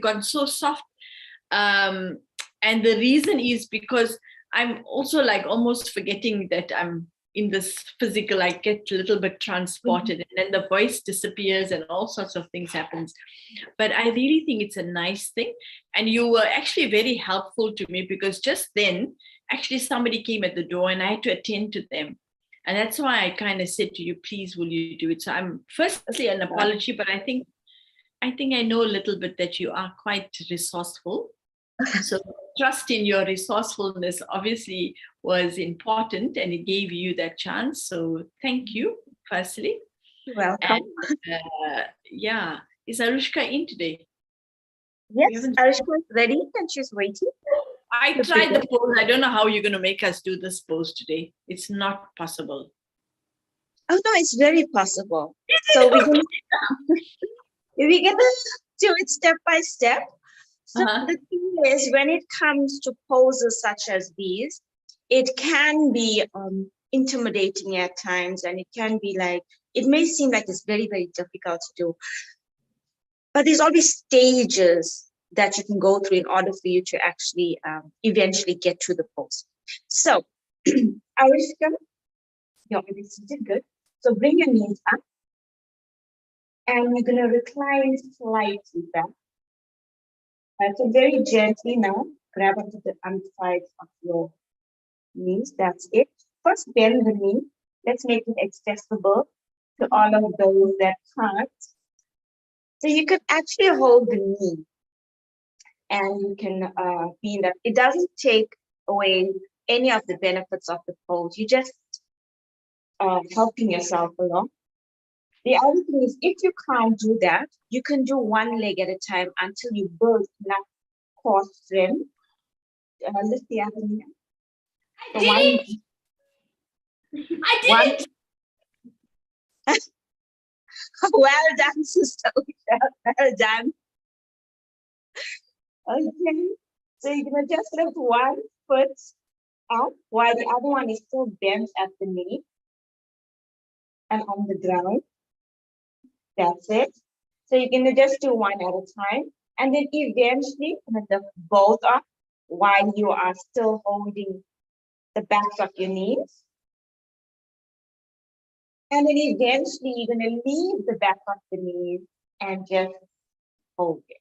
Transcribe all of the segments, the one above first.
gone so soft. And the reason is because I'm also like almost forgetting that I'm in this physical, I get a little bit transported, and then the voice disappears and all sorts of things happens. But I really think it's a nice thing. And you were actually very helpful to me, because just then, actually somebody came at the door and I had to attend to them. And that's why I kind of said to you, please, will you do it? So I'm firstly an apology, but I think I know a little bit that you are quite resourceful. So trust in your resourcefulness obviously was important, and it gave you that chance. So thank you, firstly. You're welcome. And, yeah, is Arushka in today? Yes, Arushka is ready and she's waiting. I tried the poll. I don't know how you're going to make us do this poll today. It's not possible. Oh no, it's very possible. So we're gonna do it step by step. So the thing is, when it comes to poses such as these, it can be intimidating at times, and it can be like, it may seem like it's very, very difficult to do. But there's always stages that you can go through in order for you to actually eventually get to the pose. So, Arushka, you're already seated, good. So bring your knees up, and you're gonna recline slightly back. So very gently now, grab onto the underside of your knees. That's it. First, bend the knee. Let's make it accessible to all of those that can't. So you can actually hold the knee, and you can be in that. It doesn't take away any of the benefits of the pose. You just helping yourself along. The other thing is, if you can't do that, you can do one leg at a time until you build enough core strength. Lift the other knee. I did it! Well done, sister. Well done. Okay, so you're gonna just lift one foot up while the other one is still bent at the knee and on the ground. That's it. So you're gonna just do one at a time, and then eventually you're gonna lift both up while you are still holding the backs of your knees. And then eventually you're gonna leave the back of the knees and just hold it.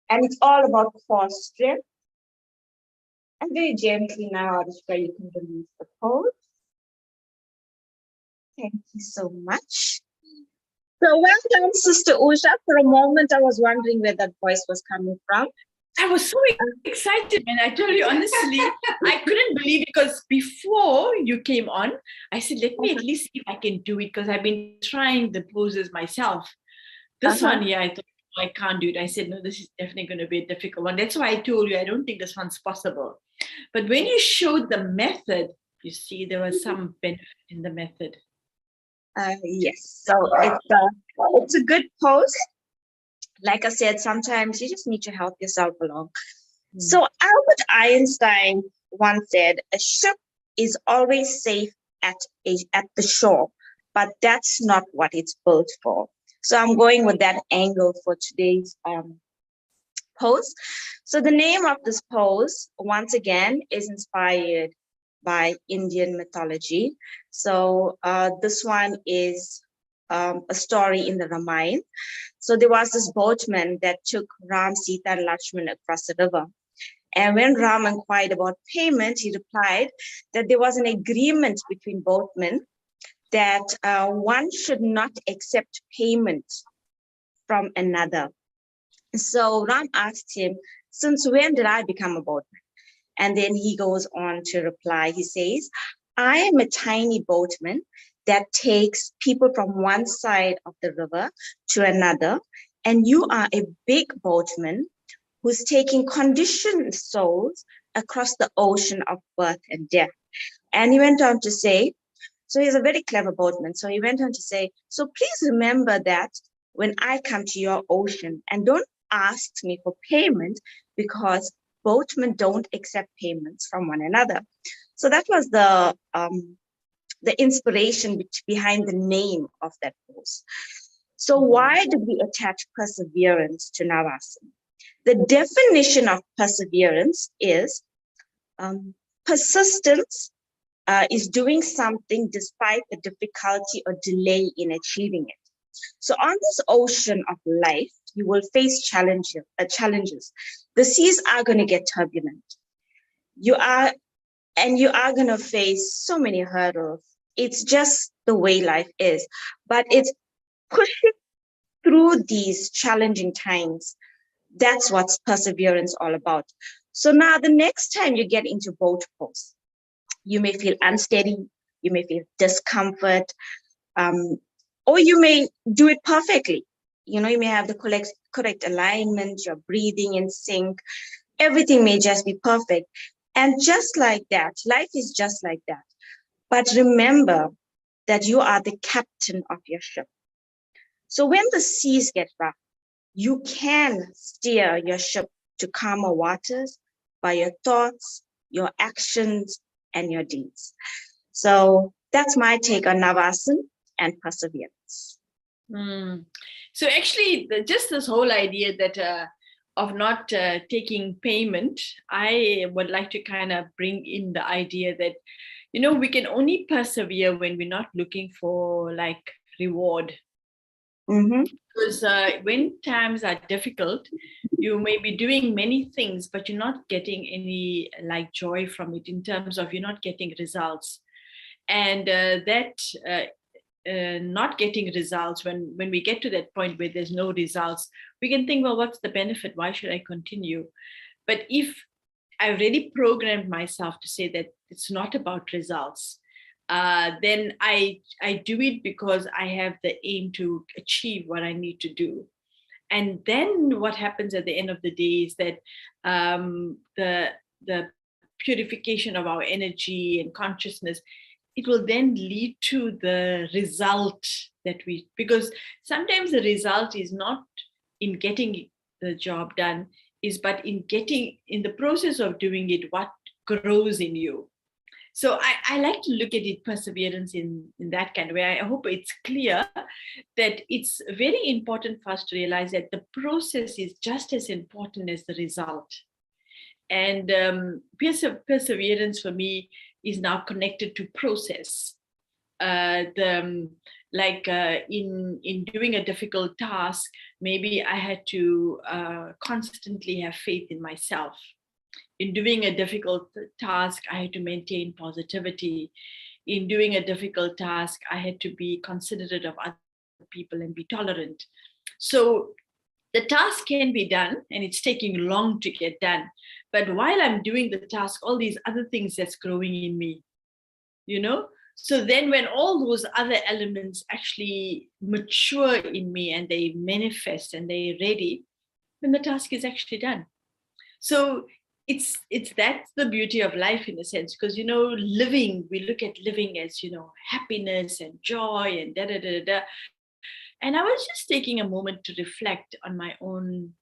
And it's all about core strength. And very gently now, Arushka, you can release the pose. Thank you so much. So well done, Sister Usha. For a moment, I was wondering where that voice was coming from. I was so excited, man. I tell you honestly, I couldn't believe it, because before you came on, I said, let me at least see if I can do it, because I've been trying the poses myself. This one here, I thought, I can't do it. I said, no, this is definitely going to be a difficult one. That's why I told you, I don't think this one's possible. But when you showed the method, you see there was some benefit in the method. Yes, so it's a good pose. Like I said, sometimes you just need to help yourself along. So Albert Einstein once said, a ship is always safe at the shore, but that's not what it's built for. So I'm going with that angle for today's pose. So the name of this pose, once again, is inspired by Indian mythology. So this one is a story in the Ramayana. So there was this boatman that took Ram, Sita, and Lakshman across the river. And when Ram inquired about payment, he replied that there was an agreement between boatmen that one should not accept payment from another. So Ram asked him, since when did I become a boatman? And then he goes on to reply, he says, I am a tiny boatman that takes people from one side of the river to another, and you are a big boatman who's taking conditioned souls across the ocean of birth and death. And he went on to say, so he's a very clever boatman. So he went on to say, so please remember that when I come to your ocean, and don't ask me for payment, because boatmen don't accept payments from one another. So that was the inspiration behind the name of that pose. So why did we attach perseverance to Navasana? The definition of perseverance is persistence is doing something despite the difficulty or delay in achieving it. So on this ocean of life, you will face challenges. The seas are going to get turbulent. You are going to face so many hurdles. It's just the way life is. But it's pushing through these challenging times. That's what perseverance all about. So now the next time you get into boat pose, you may feel unsteady, you may feel discomfort, or you may do it perfectly. You may have the correct alignment, you're breathing in sync, everything may just be perfect. And just like that, life is just like that. But remember that you are the captain of your ship. So when the seas get rough, you can steer your ship to calmer waters by your thoughts, your actions, and your deeds. So that's my take on Navasana and perseverance. So actually, just this whole idea that of not taking payment, I would like to kind of bring in the idea that, we can only persevere when we're not looking for like reward. Because when times are difficult, you may be doing many things, but you're not getting any like joy from it in terms of you're not getting results. And not getting results, when we get to that point where there's no results, we can think, well, what's the benefit? Why should I continue? But if I already programmed myself to say that it's not about results, then I do it because I have the aim to achieve what I need to do. And then what happens at the end of the day is that the purification of our energy and consciousness, it will then lead to the result because sometimes the result is not in getting the job done, but in the process of doing it, what grows in you. So I like to look at it, perseverance, in that kind of way. I hope it's clear that it's very important for us to realize that the process is just as important as the result. And perseverance for me is now connected to process. In doing a difficult task, maybe I had to constantly have faith in myself. In doing a difficult task, I had to maintain positivity. In doing a difficult task, I had to be considerate of other people and be tolerant. So the task can be done and it's taking long to get done. But while I'm doing the task, all these other things that's growing in me, So then when all those other elements actually mature in me and they manifest and they're ready, then the task is actually done. So that's the beauty of life in a sense, because we look at living as happiness and joy and da da da da. And I was just taking a moment to reflect on my own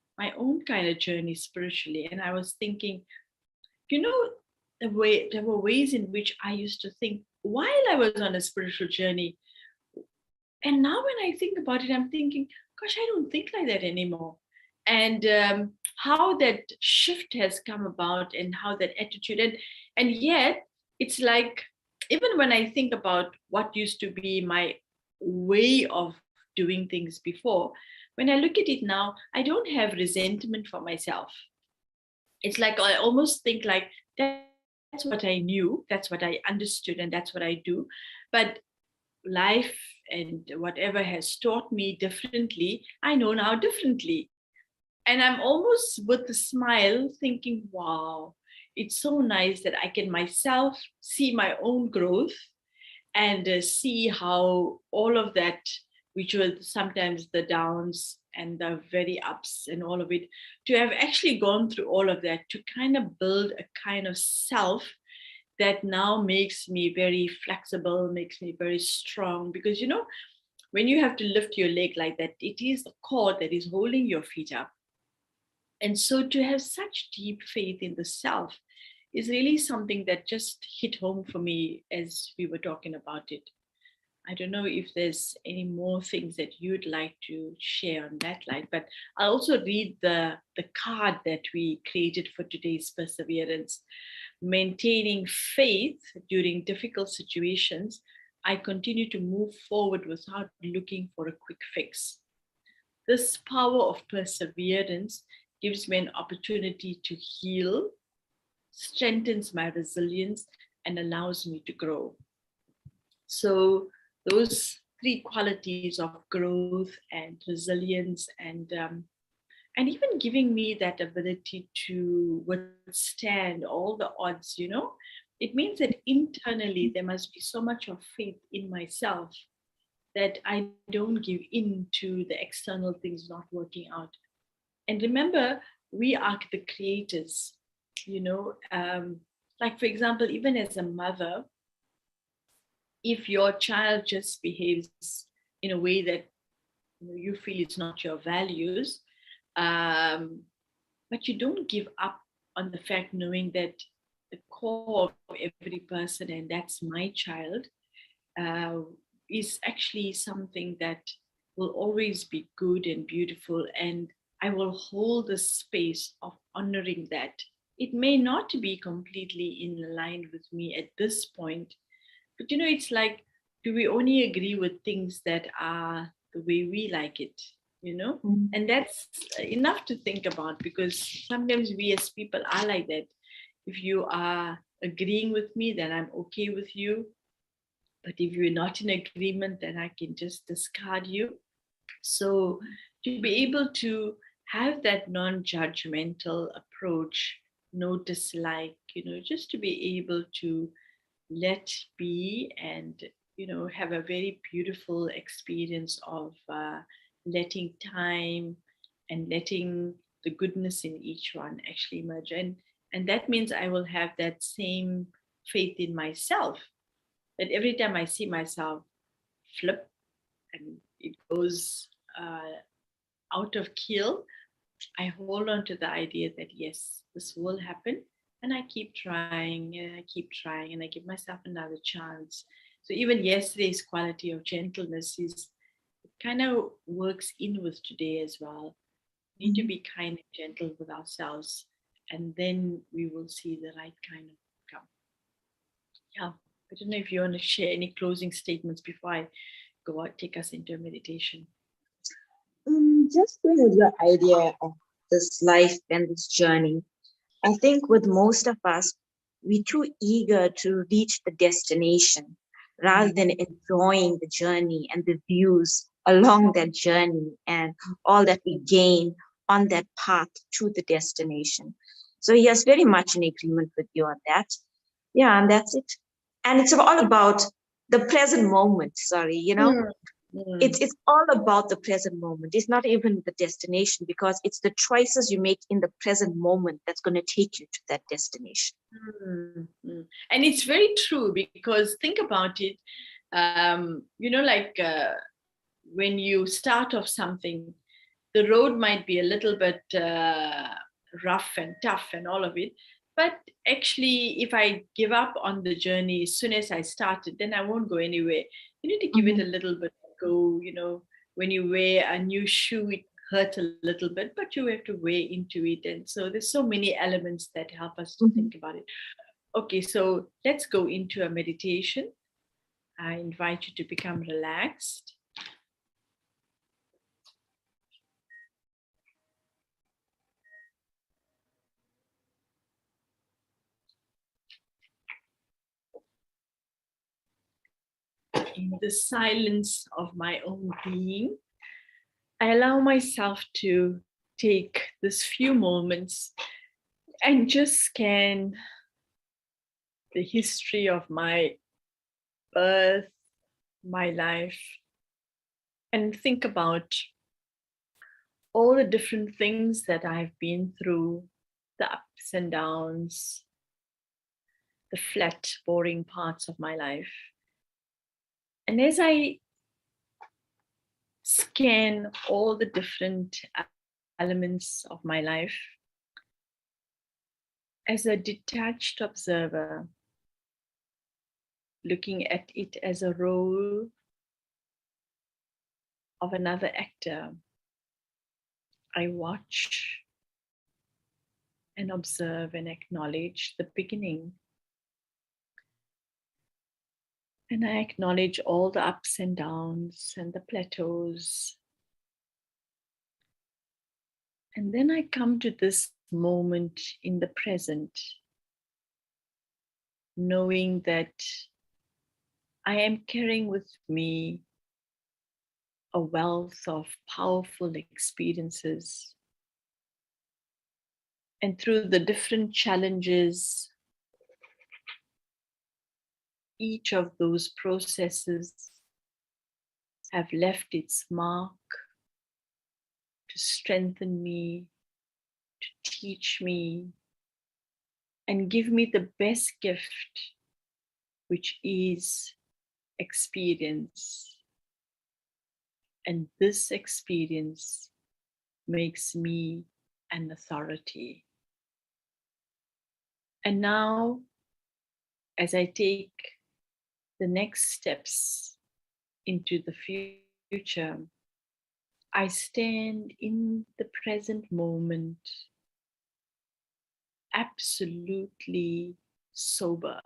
kind of journey spiritually, and I was thinking, there were ways in which I used to think while I was on a spiritual journey, and now when I think about it, I'm thinking, gosh, I don't think like that anymore. And how that shift has come about and how that attitude, and yet it's like, even when I think about what used to be my way of doing things before, when I look at it now, I don't have resentment for myself. It's like I almost think like, that's what I knew, that's what I understood, and that's what I do. But life and whatever has taught me differently, I know now differently. And I'm almost with a smile thinking, wow, it's so nice that I can myself see my own growth and see how all of that, which was sometimes the downs and the very ups and all of it, to have actually gone through all of that, to kind of build a kind of self that now makes me very flexible, makes me very strong. Because, when you have to lift your leg like that, it is the cord that is holding your feet up. And so to have such deep faith in the self is really something that just hit home for me as we were talking about it. I don't know if there's any more things that you'd like to share on that line, but I'll also read the card that we created for today's perseverance. Maintaining faith during difficult situations, I continue to move forward without looking for a quick fix. This power of perseverance gives me an opportunity to heal, strengthens my resilience, and allows me to grow. So, those three qualities of growth and resilience and even giving me that ability to withstand all the odds, it means that internally there must be so much of faith in myself that I don't give in to the external things not working out. And remember, we are the creators, you know. Like, for example, even as a mother, if your child just behaves in a way that you feel it's not your values, um, but you don't give up on the fact knowing that the core of every person, and that's my child, uh, is actually something that will always be good and beautiful. And I will hold the space of honoring that. It may not be completely in line with me at this point, but it's like, do we only agree with things that are the way we like it? Mm. And that's enough to think about, because sometimes we as people are like that. If you are agreeing with me, then I'm okay with you. But if you're not in agreement, then I can just discard you. So to be able to have that non-judgmental approach, no dislike, just to be able to let be and have a very beautiful experience of letting time and letting the goodness in each one actually emerge. And that means I will have that same faith in myself, that every time I see myself flip and it goes out of keel, I hold on to the idea that yes, this will happen. And I keep trying and I keep trying and I give myself another chance. So even yesterday's quality of gentleness is, it kind of works in with today as well. We need to be kind and gentle with ourselves, and then we will see the right kind of outcome. Yeah. I don't know if you want to share any closing statements before I go out, take us into a meditation. Just going with your idea of this life and this journey, I think with most of us, we're too eager to reach the destination rather than enjoying the journey and the views along that journey and all that we gain on that path to the destination. So, yes, very much in agreement with you on that. Yeah, and that's it. And it's all about the present moment. Sorry, it's all about the present moment. It's not even the destination, because it's the choices you make in the present moment that's going to take you to that destination. And it's very true, because think about it. Like when you start off something, the road might be a little bit rough and tough and all of it. But actually, if I give up on the journey as soon as I started, then I won't go anywhere. You need to give it a little bit of go. When you wear a new shoe, it hurts a little bit, but you have to wear into it. And so there's so many elements that help us to think about it. Okay, so let's go into a meditation. I invite you to become relaxed. In the silence of my own being, I allow myself to take this few moments and just scan the history of my birth, my life, and think about all the different things that I've been through, the ups and downs, the flat, boring parts of my life. And as I scan all the different elements of my life, as a detached observer, looking at it as a role of another actor. I watch and observe and acknowledge the beginning. And I acknowledge all the ups and downs and the plateaus. And then I come to this moment in the present, knowing that I am carrying with me a wealth of powerful experiences. And through the different challenges, each of those processes have left its mark to strengthen me, to teach me, and give me the best gift, which is experience. And this experience makes me an authority. And now, as I take the next steps into the future, I stand in the present moment, absolutely sober,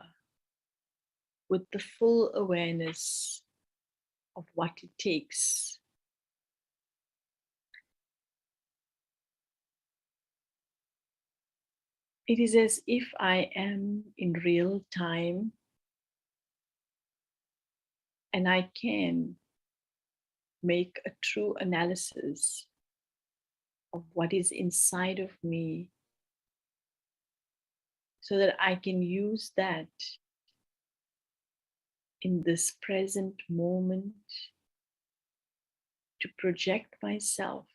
with the full awareness of what it takes. It is as if I am in real time and I can make a true analysis of what is inside of me so that I can use that in this present moment to project myself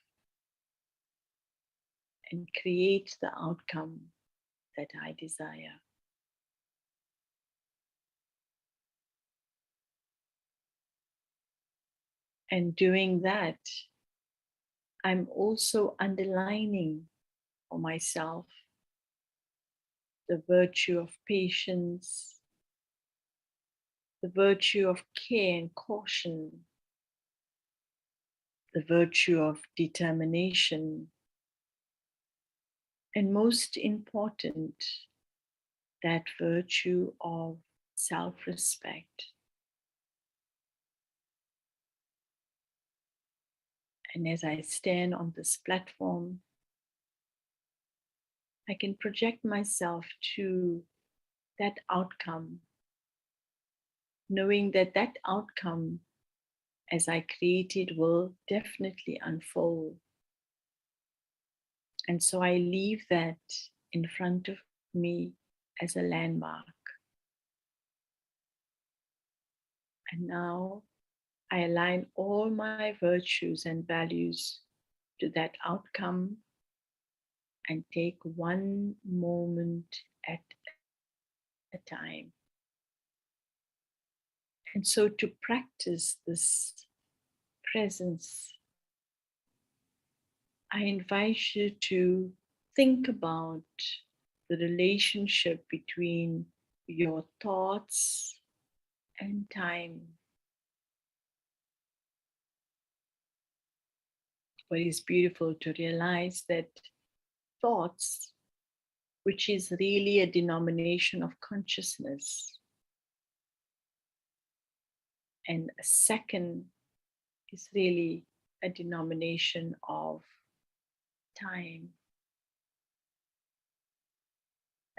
and create the outcome that I desire. And doing that, I'm also underlining for myself the virtue of patience, the virtue of care and caution, the virtue of determination, and most important, that virtue of self-respect. And as I stand on this platform, I can project myself to that outcome, knowing that that outcome, as I create it, will definitely unfold. And so I leave that in front of me as a landmark. And now I align all my virtues and values to that outcome and take one moment at a time. And so to practice this presence, I invite you to think about the relationship between your thoughts and time. What is beautiful to realize that thoughts, which is really a denomination of consciousness, and a second is really a denomination of time.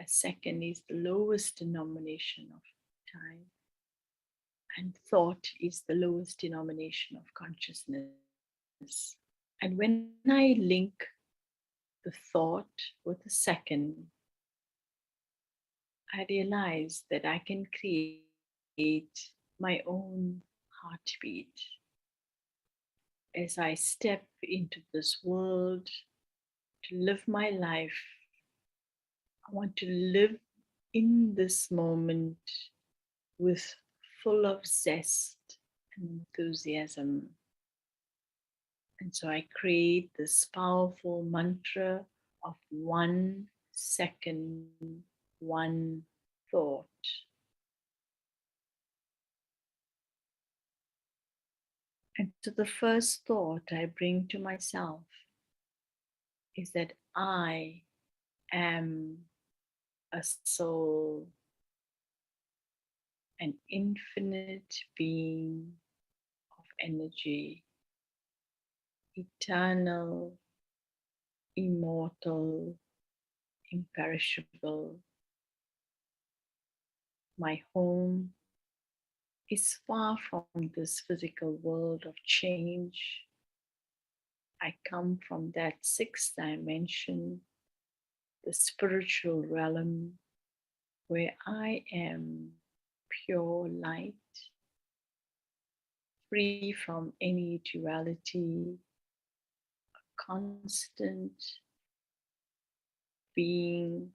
A second is the lowest denomination of time, and thought is the lowest denomination of consciousness. And when I link the thought with the second, I realize that I can create my own heartbeat. As I step into this world to live my life, I want to live in this moment with full of zest and enthusiasm. And so I create this powerful mantra of 1 second, one thought. And so the first thought I bring to myself is that I am a soul, an infinite being of energy, eternal, immortal, imperishable. My home is far from this physical world of change. I come from that sixth dimension, the spiritual realm, where I am pure light, free from any duality, constant being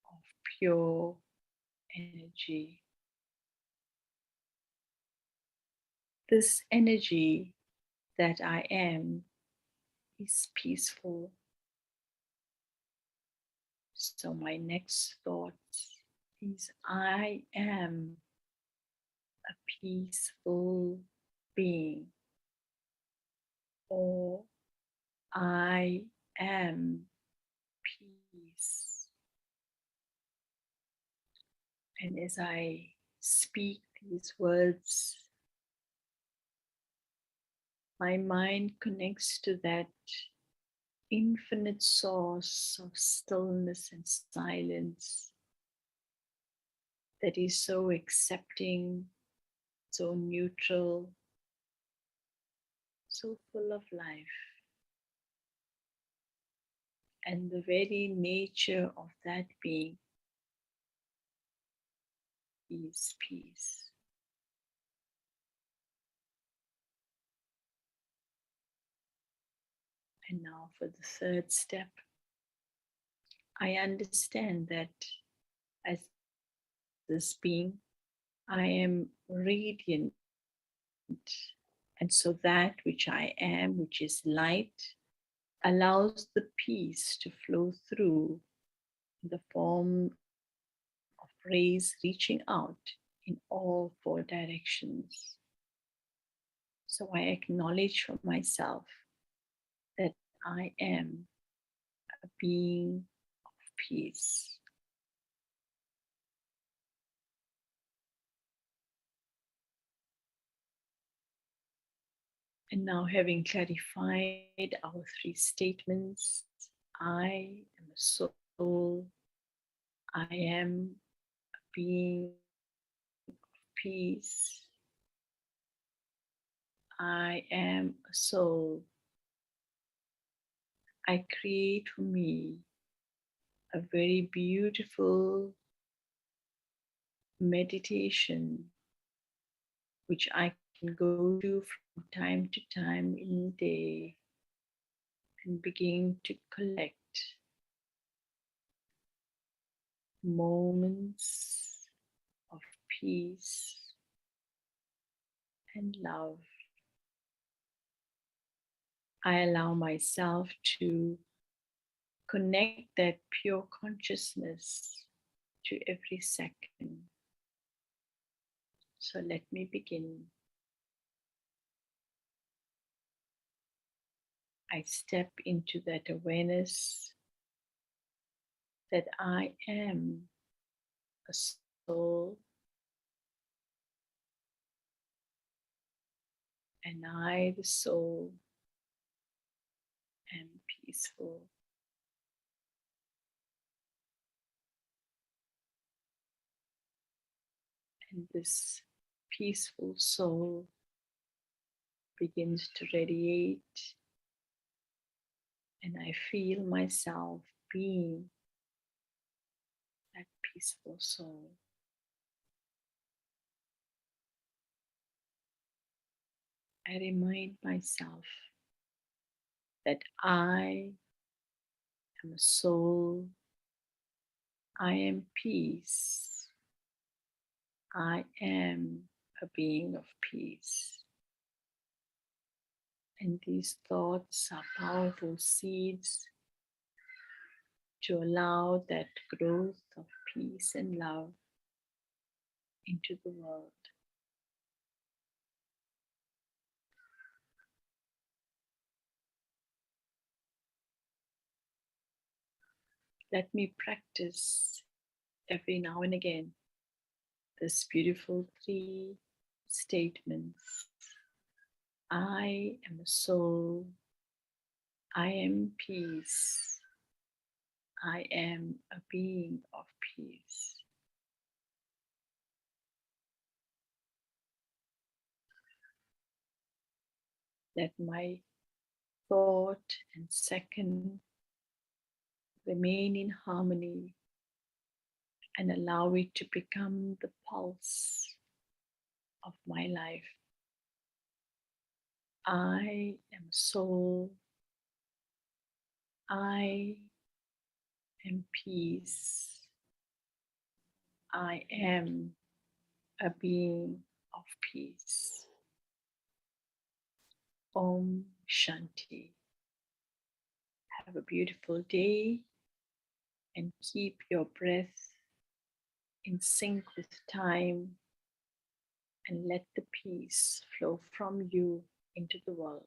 of pure energy. This energy that I am is peaceful. So my next thought is I am a peaceful being, or I am peace. And as I speak these words, my mind connects to that infinite source of stillness and silence that is so accepting, so neutral, so full of life. And the very nature of that being is peace. And now for the third step, I understand that as this being, I am radiant. And so that which I am, which is light, allows the peace to flow through in the form of rays reaching out in all four directions. So I acknowledge for myself that I am a being of peace. And now, having clarified our three statements, I am a soul, I am a being of peace, I am a soul. I create for me a very beautiful meditation which I can go to from time to time in the day and begin to collect moments of peace and love. I allow myself to connect that pure consciousness to every second. So let me begin. I step into that awareness that I am a soul and I, the soul, am peaceful. And this peaceful soul begins to radiate, and I feel myself being that peaceful soul. I remind myself that I am a soul, I am peace, I am a being of peace. And these thoughts are powerful seeds to allow that growth of peace and love into the world. Let me practice every now and again this beautiful 3 statements. I am a soul. I am peace. I am a being of peace. Let my thought and second remain in harmony and allow it to become the pulse of my life. I am soul. I am peace. I am a being of peace. Om Shanti. Have a beautiful day and keep your breath in sync with time and let the peace flow from you into the world.